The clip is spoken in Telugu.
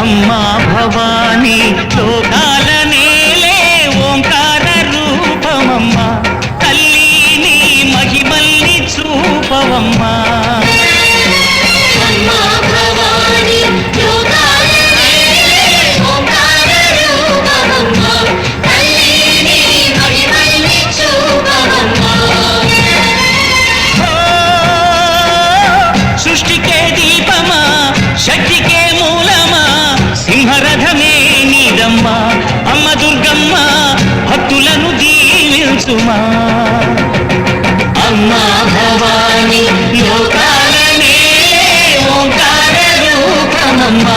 అమ్మా భవానీ లోకాల నేలే ఓంకార రూపమమ్మా తల్లి నీ మహిమల్ని చూపవమ్మా సృష్టికే దీపమా శక్తికే మూలమా సింహరథమే నీదమ్మా అమ్మ దుర్గమ్మ భక్తులను దీవించుమా అమ్మా భవానీ లోకాల నేలే ఓంకార రూపమమ్మా